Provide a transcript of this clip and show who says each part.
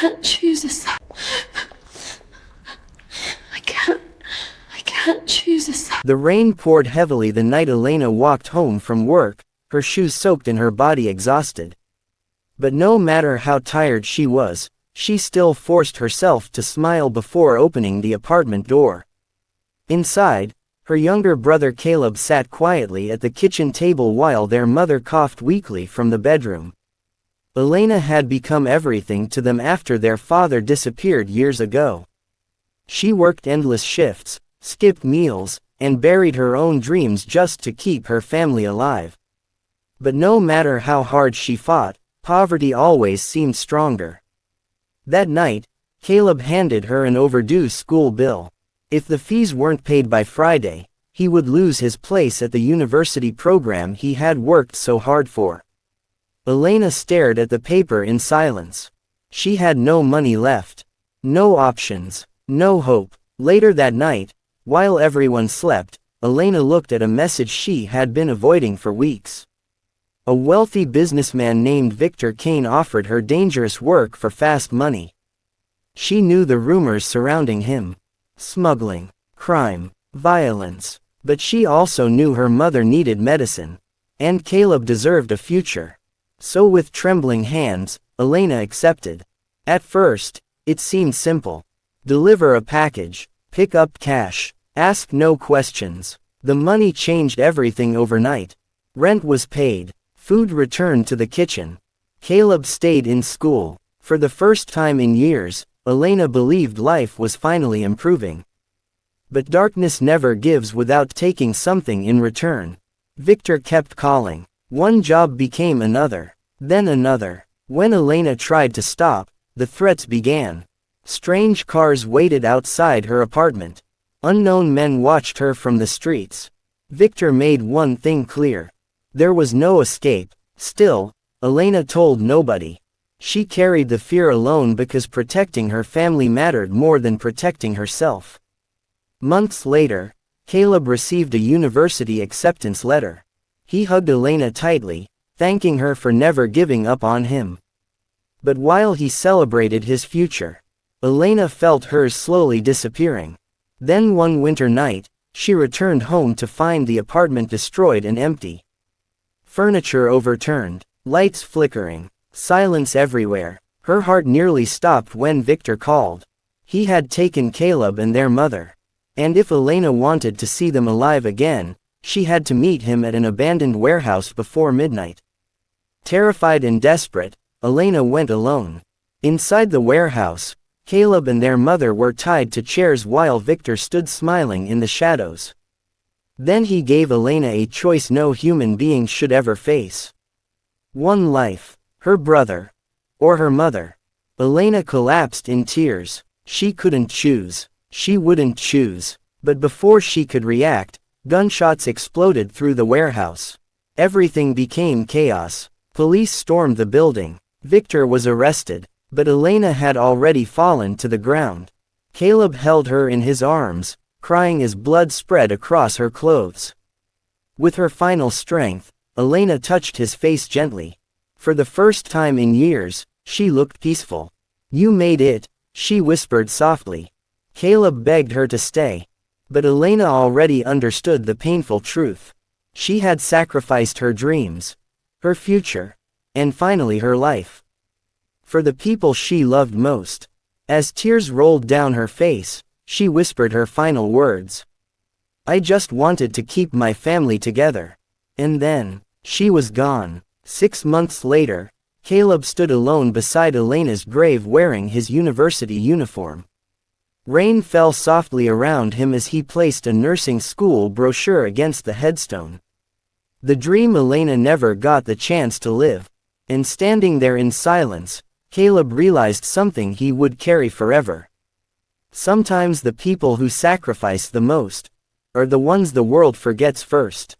Speaker 1: can't choose this. I can't. I can't choose this.
Speaker 2: The rain poured heavily the night Elena walked home from work, her shoes soaked and her body exhausted. But no matter how tired she was, she still forced herself to smile before opening the apartment door. Inside, her younger brother Caleb sat quietly at the kitchen table while their mother coughed weakly from the bedroom. Elena had become everything to them after their father disappeared years ago. She worked endless shifts, skipped meals, and buried her own dreams just to keep her family alive. But no matter how hard she fought, poverty always seemed stronger. That night, Caleb handed her an overdue school bill. If the fees weren't paid by Friday, he would lose his place at the university program he had worked so hard for. Elena stared at the paper in silence. She had no money left. No options. No hope. Later that night, while everyone slept, Elena looked at a message she had been avoiding for weeks. A wealthy businessman named Victor Kane offered her dangerous work for fast money. She knew the rumors surrounding him. Smuggling, crime, violence. But she also knew her mother needed medicine. And Caleb deserved a future. So with trembling hands, Elena accepted. At first, it seemed simple. Deliver a package, pick up cash, ask no questions. The money changed everything overnight. Rent was paid. Food returned to the kitchen. Caleb stayed in school. For the first time in years, Elena believed life was finally improving. But darkness never gives without taking something in return. Victor kept calling. One job became another. Then another. When Elena tried to stop, the threats began. Strange cars waited outside her apartment. Unknown men watched her from the streets. Victor made one thing clear. There was no escape. Still, Elena told nobody. She carried the fear alone because protecting her family mattered more than protecting herself. Months later, Caleb received a university acceptance letter. He hugged Elena tightly, thanking her for never giving up on him. But while he celebrated his future, Elena felt hers slowly disappearing. Then one winter night, she returned home to find the apartment destroyed and empty. Furniture overturned, lights flickering, silence everywhere. Her heart nearly stopped when Victor called. He had taken Caleb and their mother. And if Elena wanted to see them alive again, she had to meet him at an abandoned warehouse before midnight. Terrified and desperate, Elena went alone. Inside the warehouse, Caleb and their mother were tied to chairs while Victor stood smiling in the shadows. Then he gave Elena a choice no human being should ever face. One life, her brother, or her mother. Elena collapsed in tears. She couldn't choose. She wouldn't choose. But before she could react, gunshots exploded through the warehouse. Everything became chaos. Police stormed the building. Victor was arrested, but Elena had already fallen to the ground. Caleb held her in his arms, crying as blood spread across her clothes. With her final strength, Elena touched his face gently. For the first time in years, she looked peaceful. "You made it," she whispered softly. Caleb begged her to stay. But Elena already understood the painful truth. She had sacrificed her dreams, her future, and finally her life. For the people she loved most. As tears rolled down her face, she whispered her final words. "I just wanted to keep my family together." And then, she was gone. 6 months later, Caleb stood alone beside Elena's grave wearing his university uniform. Rain fell softly around him as he placed a nursing school brochure against the headstone. The dream Elena never got the chance to live. And standing there in silence, Caleb realized something he would carry forever. Sometimes the people who sacrifice the most are the ones the world forgets first.